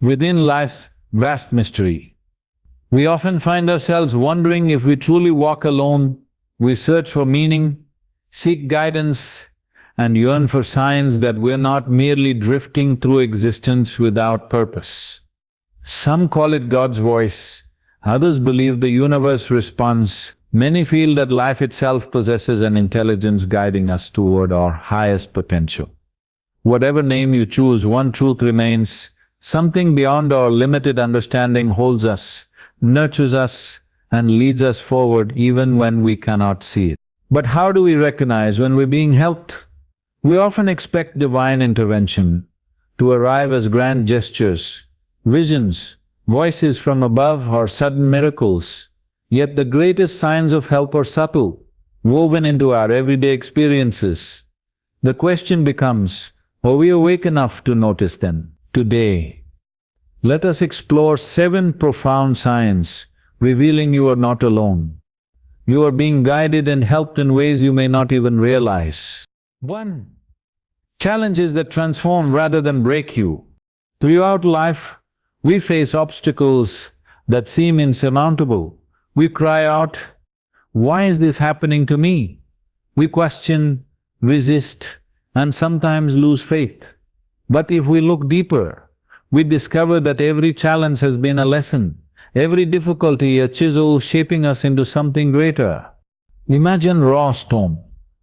within life's vast mystery. We often find ourselves wondering if we truly walk alone. We search for meaning, seek guidance, and yearn for signs that we're not merely drifting through existence without purpose. Some call it God's voice, others believe the universe responds. Many feel that life itself possesses an intelligence guiding us toward our highest potential. Whatever name you choose, one truth remains: something beyond our limited understanding holds us, nurtures us, and leads us forward even when we cannot see it. But how do we recognize when we're being helped? We often expect divine intervention to arrive as grand gestures, visions, voices from above, or sudden miracles. Yet the greatest signs of help are subtle, woven into our everyday experiences. The question becomes, are we awake enough to notice them? Today, let us explore 7 profound signs revealing you are not alone. You are being guided and helped in ways you may not even realize. 1. Challenges that transform rather than break you. Throughout life, we face obstacles that seem insurmountable. We cry out, "Why is this happening to me?" We question, resist, and sometimes lose faith. But if we look deeper, we discover that every challenge has been a lesson, every difficulty a chisel shaping us into something greater. Imagine raw stone.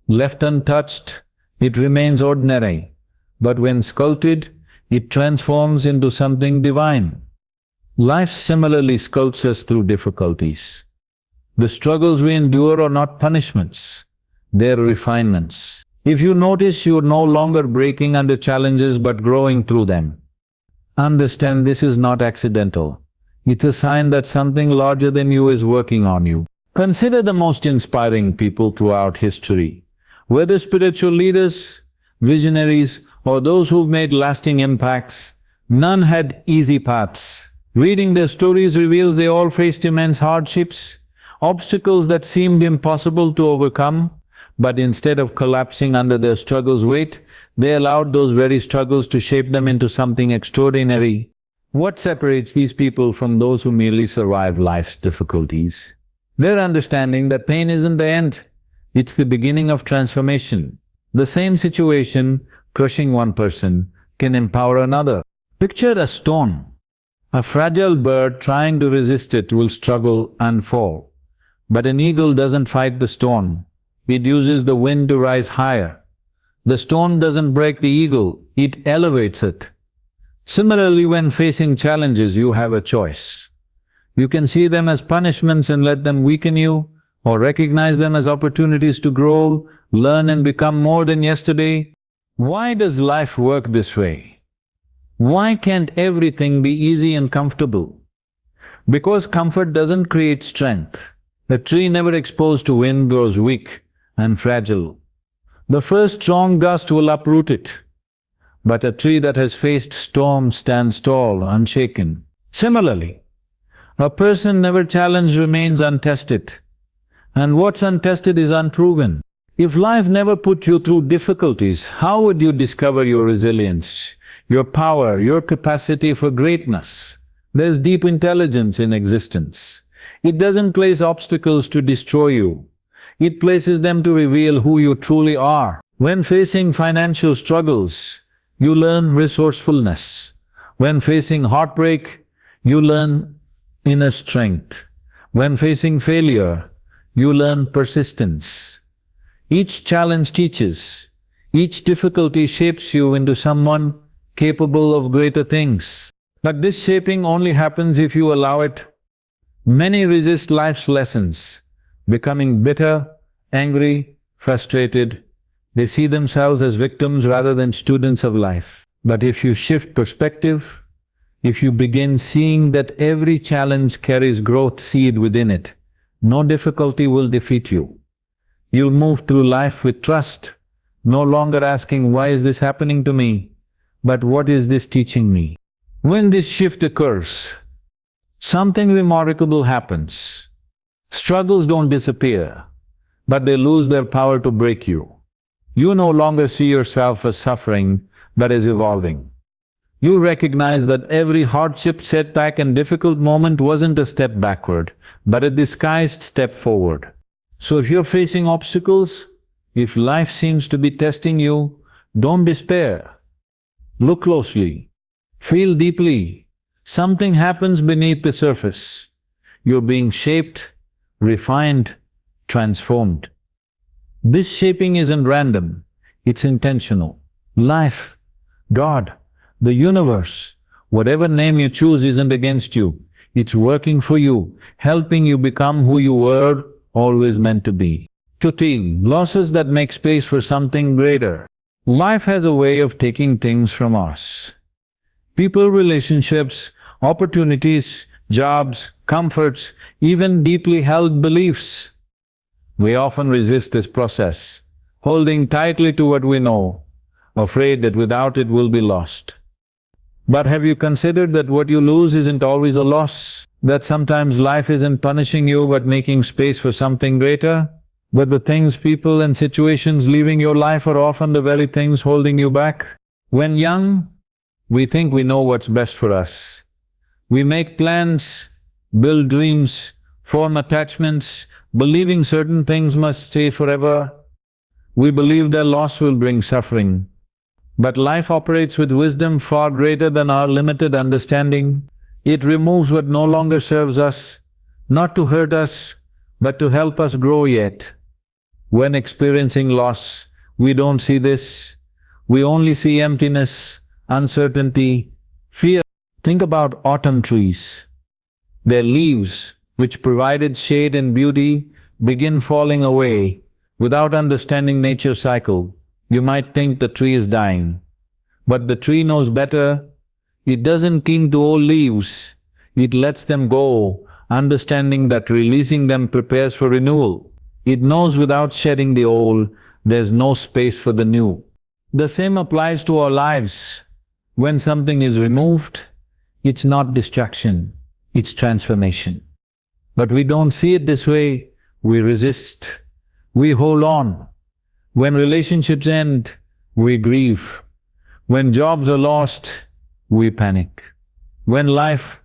Left untouched, it remains ordinary, but when sculpted, it transforms into something divine. Life similarly sculpts us through difficulties. The struggles we endure are not punishments, they're refinements. If you notice you're no longer breaking under challenges but growing through them, understand this is not accidental. It's a sign that something larger than you is working on you. Consider the most inspiring people throughout history. Whether spiritual leaders, visionaries, or those who've made lasting impacts, none had easy paths. Reading their stories reveals they all faced immense hardships, obstacles that seemed impossible to overcome, but instead of collapsing under their struggles' weight, they allowed those very struggles to shape them into something extraordinary. What separates these people from those who merely survive life's difficulties? Their understanding that pain isn't the end, it's the beginning of transformation. The same situation, crushing one person, can empower another. Picture a stone. A fragile bird trying to resist it will struggle and fall. But an eagle doesn't fight the stone, it uses the wind to rise higher. The stone doesn't break the eagle, it elevates it. Similarly, when facing challenges, you have a choice. You can see them as punishments and let them weaken you, or recognize them as opportunities to grow, learn and become more than yesterday. Why does life work this way? Why can't everything be easy and comfortable? Because comfort doesn't create strength. A tree never exposed to wind grows weak and fragile. The first strong gust will uproot it. But a tree that has faced storms stands tall, unshaken. Similarly, a person never challenged remains untested, and what's untested is unproven. If life never put you through difficulties, how would you discover your resilience, your power, your capacity for greatness? There's deep intelligence in existence. It doesn't place obstacles to destroy you, it places them to reveal who you truly are. When facing financial struggles, you learn resourcefulness. When facing heartbreak, you learn inner strength. When facing failure, you learn persistence. Each challenge teaches, each difficulty shapes you into someone capable of greater things. But this shaping only happens if you allow it. Many resist life's lessons, becoming bitter, angry, frustrated. They see themselves as victims rather than students of life. But if you shift perspective, if you begin seeing that every challenge carries growth seed within it, no difficulty will defeat you. You'll move through life with trust, no longer asking, "Why is this happening to me?" but "What is this teaching me?" When this shift occurs, something remarkable happens. Struggles don't disappear, but they lose their power to break you. You no longer see yourself as suffering, but as evolving. You recognize that every hardship, setback and difficult moment wasn't a step backward, but a disguised step forward. So if you're facing obstacles, if life seems to be testing you, don't despair. Look closely. Feel deeply. Something happens beneath the surface. You're being shaped, refined, transformed. This shaping isn't random, it's intentional. Life, God, the universe, whatever name you choose isn't against you. It's working for you, helping you become who you were always meant to be. 15. Losses that make space for something greater. Life has a way of taking things from us. People, relationships, opportunities, jobs, comforts, even deeply held beliefs. We often resist this process, holding tightly to what we know, afraid that without it we'll be lost. But have you considered that what you lose isn't always a loss? That sometimes life isn't punishing you but making space for something greater? But the things, people and situations leaving your life are often the very things holding you back? When young, we think we know what's best for us. We make plans, build dreams, form attachments, believing certain things must stay forever. We believe their loss will bring suffering. But life operates with wisdom far greater than our limited understanding. It removes what no longer serves us, not to hurt us, but to help us grow yet. When experiencing loss, we don't see this. We only see emptiness, uncertainty, fear. Think about autumn trees. Their leaves, which provided shade and beauty, begin falling away. Without understanding nature's cycle, you might think the tree is dying. But the tree knows better. It doesn't cling to old leaves, it lets them go, understanding that releasing them prepares for renewal. It knows without shedding the old, there's no space for the new. The same applies to our lives. When something is removed, it's not destruction, it's transformation. But we don't see it this way, we resist, we hold on. When relationships end, we grieve. When jobs are lost, we panic. When life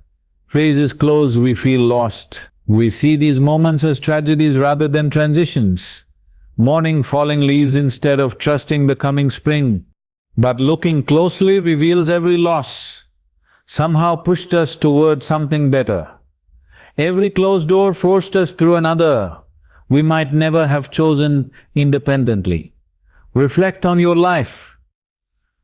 phases close, we feel lost. We see these moments as tragedies rather than transitions, mourning falling leaves instead of trusting the coming spring. But looking closely reveals every loss somehow pushed us toward something better. Every closed door forced us through another we might never have chosen independently. Reflect on your life.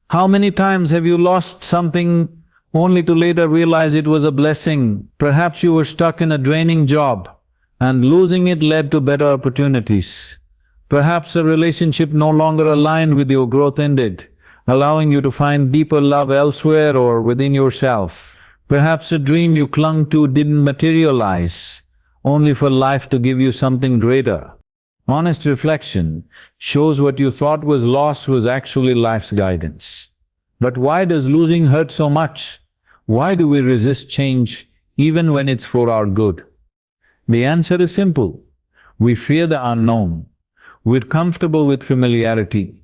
How many times have you lost something only to later realize it was a blessing? Perhaps you were stuck in a draining job and losing it led to better opportunities. Perhaps a relationship no longer aligned with your growth ended, allowing you to find deeper love elsewhere or within yourself. Perhaps a dream you clung to didn't materialize, only for life to give you something greater. Honest reflection shows what you thought was loss was actually life's guidance. But why does losing hurt so much? Why do we resist change even when it's for our good? The answer is simple. We fear the unknown. We're comfortable with familiarity,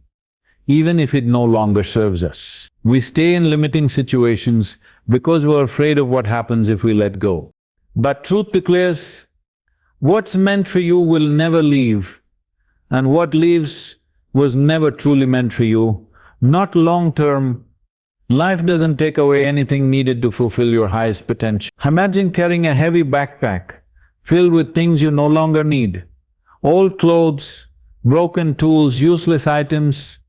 even if it no longer serves us. We stay in limiting situations because we're afraid of what happens if we let go. But truth declares, what's meant for you will never leave, and what leaves was never truly meant for you, not long-term. Life doesn't take away anything needed to fulfill your highest potential. Imagine carrying a heavy backpack filled with things you no longer need, old clothes, broken tools, useless items.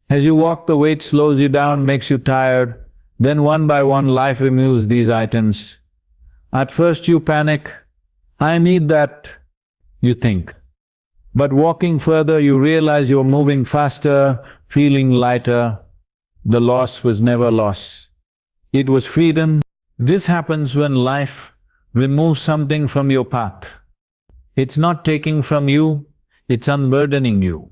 As you walk, the weight slows you down, makes you tired. Then one by one life removes these items. At first you panic, I need that, you think. But walking further you realize you're moving faster, feeling lighter. The loss was never loss. It was freedom. This happens when life removes something from your path. It's not taking from you, it's unburdening you.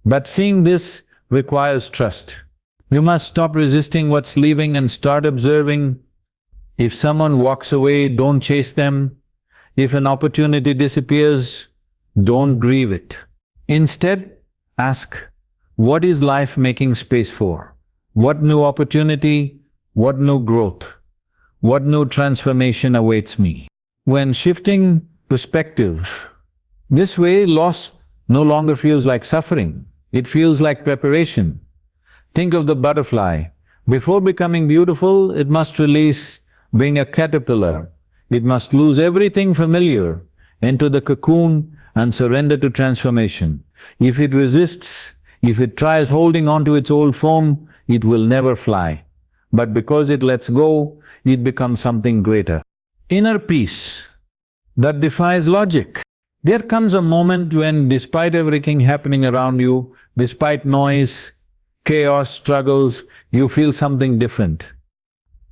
But seeing this requires trust. You must stop resisting what's leaving and start observing. If someone walks away, don't chase them. If an opportunity disappears, don't grieve it. Instead, ask, what is life making space for? What new opportunity, What new growth, what new transformation awaits me? When shifting perspective, this way loss no longer feels like suffering, it feels like preparation. Think of the butterfly. Before becoming beautiful, it must release being a caterpillar. It must lose everything familiar, enter the cocoon and surrender to transformation. If it resists, if it tries holding on to its old form, it will never fly. But because it lets go, it becomes something greater. Inner peace that defies logic. There comes a moment when despite everything happening around you, despite noise, chaos, struggles, you feel something different.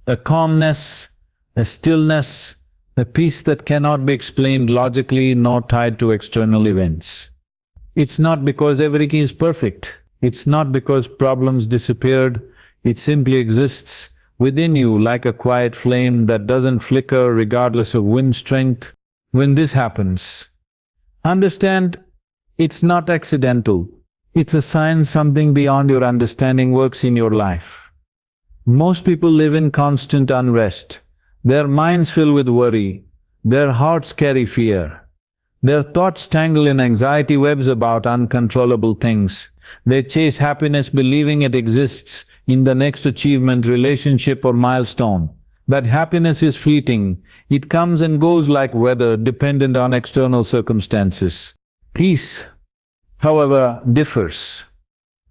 A calmness, a stillness, a peace that cannot be explained logically nor tied to external events. It's not because everything is perfect, it's not because problems disappeared, it simply exists within you like a quiet flame that doesn't flicker regardless of wind strength. When this happens, understand it's not accidental. It's a sign something beyond your understanding works in your life. Most people live in constant unrest. Their minds fill with worry, their hearts carry fear. Their thoughts tangle in anxiety webs about uncontrollable things. They chase happiness believing it exists in the next achievement, relationship or milestone. But happiness is fleeting, it comes and goes like weather dependent on external circumstances. Peace, however, differs.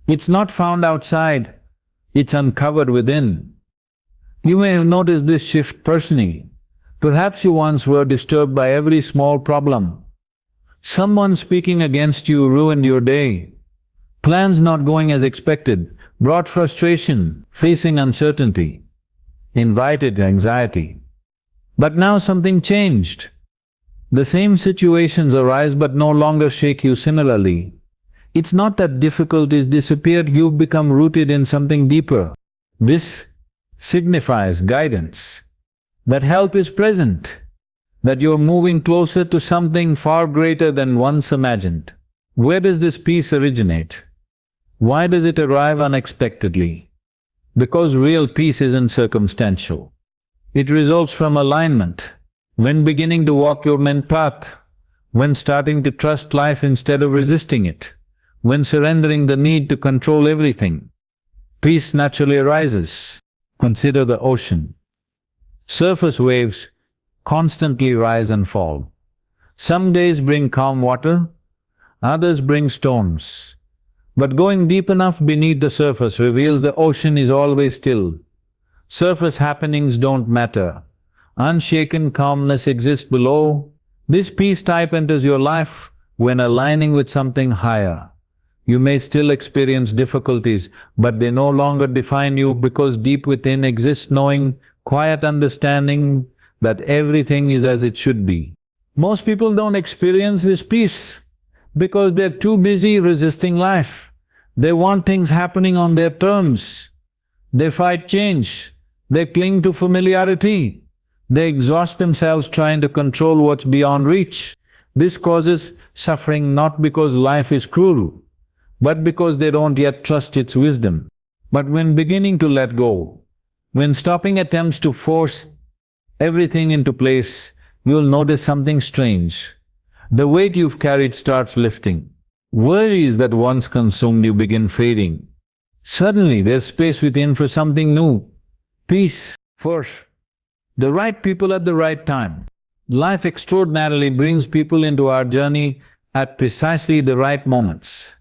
It's not found outside, it's uncovered within. You may have noticed this shift personally. Perhaps you once were disturbed by every small problem. Someone speaking against you ruined your day. Plans not going as expected brought frustration, facing uncertainty, invited anxiety. But now something changed. The same situations arise but no longer shake you similarly. It's not that difficulties disappeared, you've become rooted in something deeper. This signifies guidance, that help is present, that you're moving closer to something far greater than once imagined. Where does this peace originate? Why does it arrive unexpectedly? Because real peace isn't circumstantial. It results from alignment. When beginning to walk your meant path, when starting to trust life instead of resisting it, when surrendering the need to control everything, peace naturally arises. Consider the ocean. Surface waves constantly rise and fall. Some days bring calm water, others bring storms. But going deep enough beneath the surface reveals the ocean is always still. Surface happenings don't matter. Unshaken calmness exists below. This peace type enters your life when aligning with something higher. You may still experience difficulties, but they no longer define you because deep within exists knowing, quiet understanding that everything is as it should be. Most people don't experience this peace because they're too busy resisting life. They want things happening on their terms. They fight change. They cling to familiarity. They exhaust themselves trying to control what's beyond reach. This causes suffering not because life is cruel, but because they don't yet trust its wisdom. But when beginning to let go, when stopping attempts to force everything into place, you'll notice something strange. The weight you've carried starts lifting. Worries that once consumed you begin fading. Suddenly there's space within for something new. Peace. First, the right people at the right time. Life extraordinarily brings people into our journey at precisely the right moments.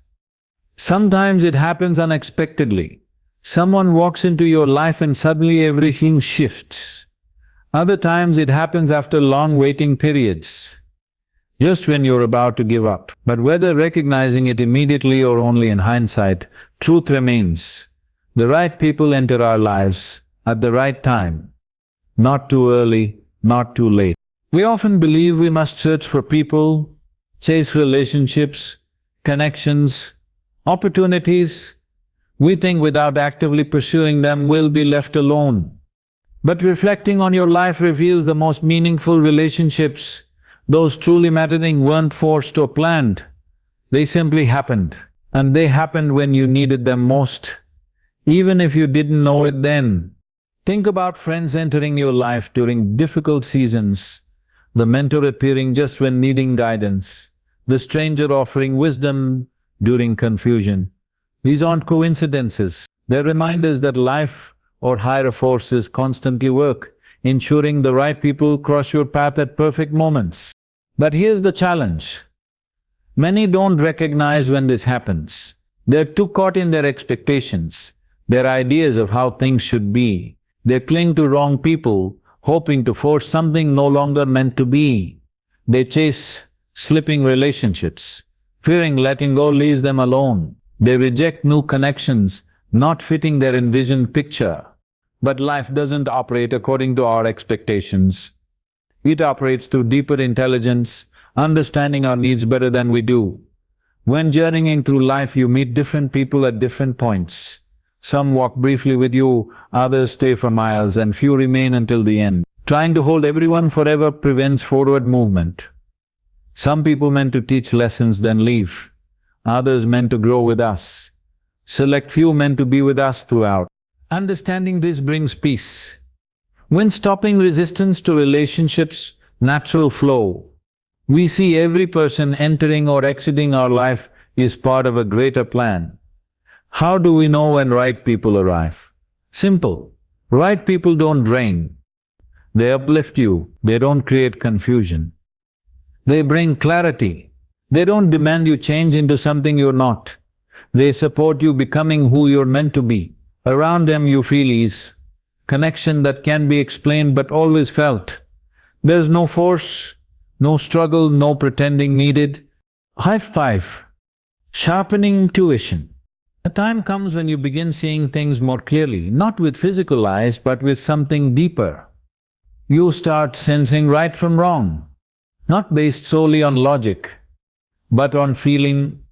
Sometimes it happens unexpectedly. Someone walks into your life and suddenly everything shifts. Other times it happens after long waiting periods, just when you're about to give up. But whether recognizing it immediately or only in hindsight, truth remains. The right people enter our lives at the right time. Not too early, not too late. We often believe we must search for people, chase relationships, connections, opportunities. We think without actively pursuing them we'll be left alone. But reflecting on your life reveals the most meaningful relationships, those truly mattering, weren't forced or planned. They simply happened. And they happened when you needed them most. Even if you didn't know it then. Think about friends entering your life during difficult seasons, the mentor appearing just when needing guidance, the stranger offering wisdom during confusion. These aren't coincidences, they're reminders that life or higher forces constantly work, ensuring the right people cross your path at perfect moments. But here's the challenge. Many don't recognize when this happens. They're too caught in their expectations, their ideas of how things should be. They cling to wrong people, hoping to force something no longer meant to be. They chase slipping relationships, fearing letting go leaves them alone. They reject new connections, not fitting their envisioned picture. But life doesn't operate according to our expectations. It operates through deeper intelligence, understanding our needs better than we do. When journeying through life, you meet different people at different points. Some walk briefly with you, others stay for miles, and few remain until the end. Trying to hold everyone forever prevents forward movement. Some people meant to teach lessons then leave, others meant to grow with us. Select few meant to be with us throughout. Understanding this brings peace. When stopping resistance to relationships' natural flow, we see every person entering or exiting our life is part of a greater plan. How do we know when right people arrive? Simple. Right people don't drain. They uplift you, they don't create confusion. They bring clarity. They don't demand you change into something you're not. They support you becoming who you're meant to be. Around them you feel ease, connection that can be explained but always felt. There's no force, no struggle, no pretending needed. High five. Sharpening intuition. A time comes when you begin seeing things more clearly, not with physical eyes but with something deeper. You start sensing right from wrong, not based solely on logic, but on feeling,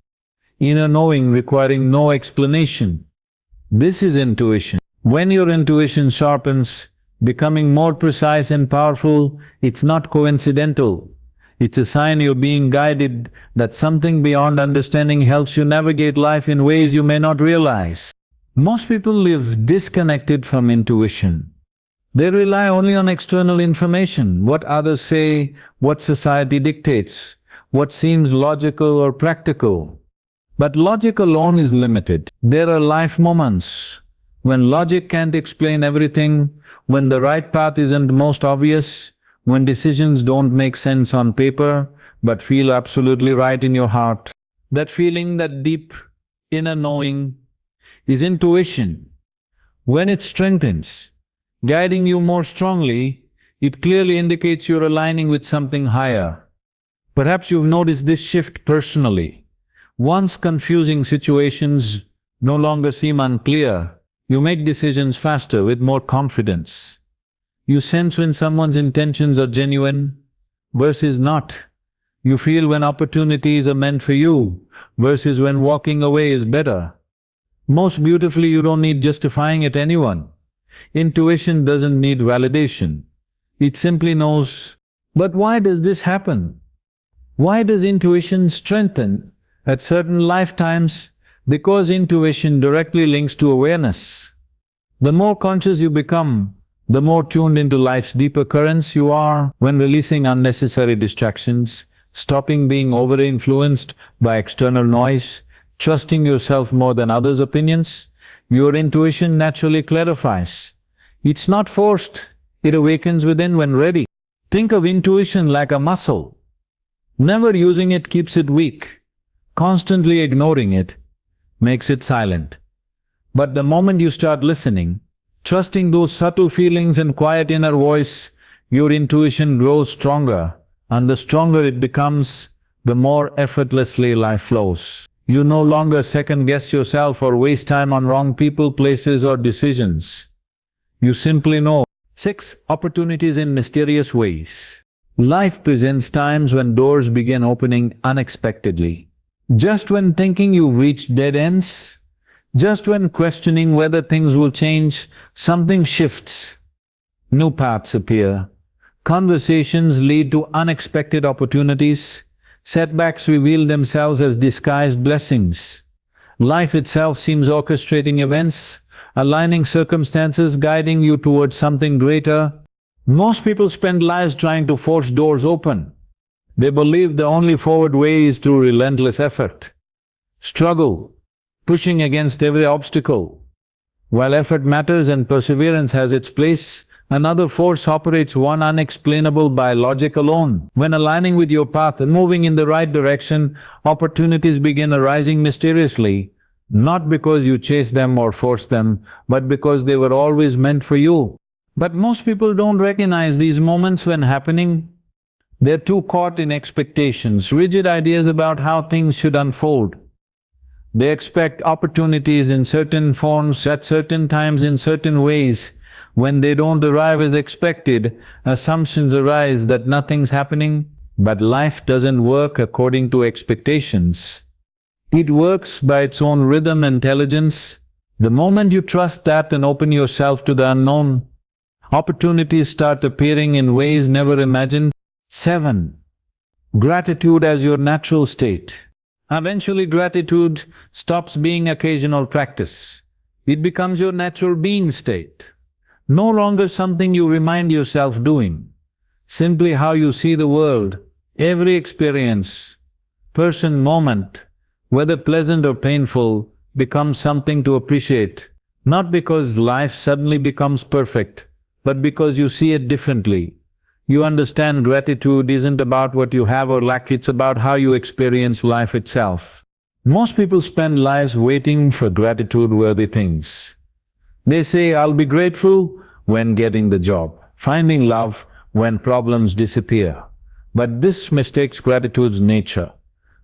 inner knowing requiring no explanation. This is intuition. When your intuition sharpens, becoming more precise and powerful, it's not coincidental. It's a sign you're being guided, that something beyond understanding helps you navigate life in ways you may not realize. Most people live disconnected from intuition. They rely only on external information, what others say, what society dictates, what seems logical or practical. But logic alone is limited. There are life moments when logic can't explain everything, when the right path isn't most obvious, when decisions don't make sense on paper but feel absolutely right in your heart. That feeling, that deep inner knowing is intuition. When it strengthens, guiding you more strongly, it clearly indicates you're aligning with something higher. Perhaps you've noticed this shift personally. Once confusing situations no longer seem unclear, you make decisions faster with more confidence. You sense when someone's intentions are genuine versus not. You feel when opportunities are meant for you versus when walking away is better. Most beautifully, you don't need justifying it to anyone. Intuition doesn't need validation. It simply knows. But why does this happen? Why does intuition strengthen at certain lifetimes? Because intuition directly links to awareness. The more conscious you become, the more tuned into life's deeper currents you are. When releasing unnecessary distractions, stopping being over-influenced by external noise, trusting yourself more than others' opinions, your intuition naturally clarifies. It's not forced, it awakens within when ready. Think of intuition like a muscle. Never using it keeps it weak. Constantly ignoring it makes it silent. But the moment you start listening, trusting those subtle feelings and quiet inner voice, your intuition grows stronger, and the stronger it becomes, the more effortlessly life flows. You no longer second-guess yourself or waste time on wrong people, places or decisions. You simply know. 6. Opportunities in mysterious ways. Life presents times when doors begin opening unexpectedly. Just when thinking you've reached dead ends, just when questioning whether things will change, something shifts. New paths appear. Conversations lead to unexpected opportunities. Setbacks reveal themselves as disguised blessings. Life itself seems orchestrating events, aligning circumstances, guiding you towards something greater. Most people spend lives trying to force doors open. They believe the only forward way is through relentless effort, struggle, pushing against every obstacle. While effort matters and perseverance has its place, another force operates, one unexplainable by logic alone. When aligning with your path and moving in the right direction, opportunities begin arising mysteriously, not because you chase them or force them, but because they were always meant for you. But most people don't recognize these moments when happening. They're too caught in expectations, rigid ideas about how things should unfold. They expect opportunities in certain forms, at certain times, in certain ways. When they don't arrive as expected, assumptions arise that nothing's happening. But life doesn't work according to expectations. It works by its own rhythm and intelligence. The moment you trust that and open yourself to the unknown, opportunities start appearing in ways never imagined. 7. Gratitude as your natural state. Eventually, gratitude stops being occasional practice. It becomes your natural being state. No longer something you remind yourself doing. Simply how you see the world, every experience, person, moment, whether pleasant or painful, becomes something to appreciate. Not because life suddenly becomes perfect, but because you see it differently. You understand gratitude isn't about what you have or lack, it's about how you experience life itself. Most people spend lives waiting for gratitude-worthy things. They say, I'll be grateful when getting the job, finding love when problems disappear. But this mistakes gratitude's nature.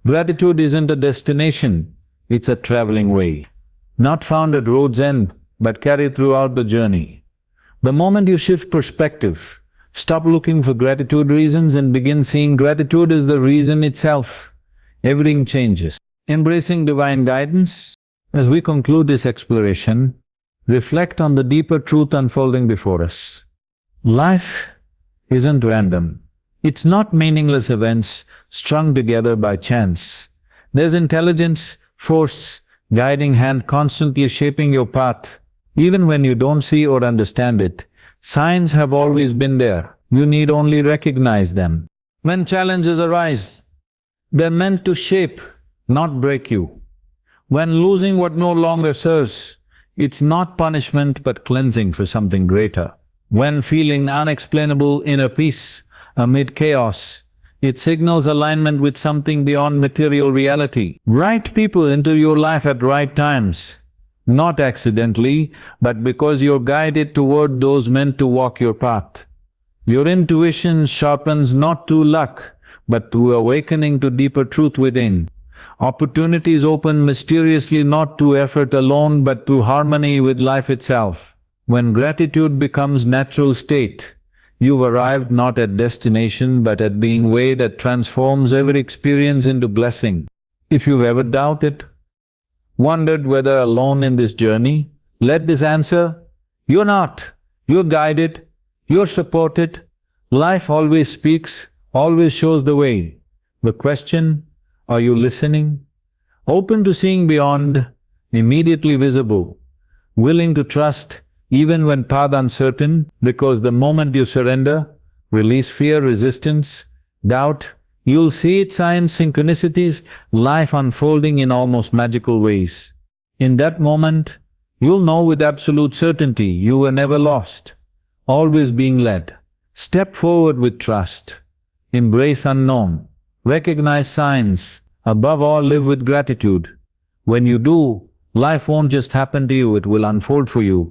Gratitude isn't a destination, it's a traveling way. Not found at road's end, but carried throughout the journey. The moment you shift perspective, stop looking for gratitude reasons and begin seeing gratitude as the reason itself, everything changes. Embracing divine guidance. As we conclude this exploration, reflect on the deeper truth unfolding before us. Life isn't random. It's not meaningless events strung together by chance. There's intelligence, force, guiding hand constantly shaping your path. Even when you don't see or understand it, signs have always been there, you need only recognize them. When challenges arise, they're meant to shape, not break you. When losing what no longer serves, it's not punishment but cleansing for something greater. When feeling unexplainable inner peace amid chaos, it signals alignment with something beyond material reality. Right people enter your life at right times, not accidentally, but because you're guided toward those meant to walk your path. Your intuition sharpens not through luck, but through awakening to deeper truth within. Opportunities open mysteriously not through effort alone, but through harmony with life itself. When gratitude becomes natural state, you've arrived not at destination but at being way that transforms every experience into blessing. If you've ever doubted, wondered whether alone in this journey, let this answer: you're not. You're guided, you're supported. Life always speaks, always shows the way. The question, are you listening? Open to seeing beyond, immediately visible, willing to trust even when path uncertain, because the moment you surrender, release fear, resistance, doubt, you'll see its signs, synchronicities, life unfolding in almost magical ways. In that moment, you'll know with absolute certainty you were never lost, always being led. Step forward with trust, embrace unknown, recognize signs, above all live with gratitude. When you do, life won't just happen to you, it will unfold for you,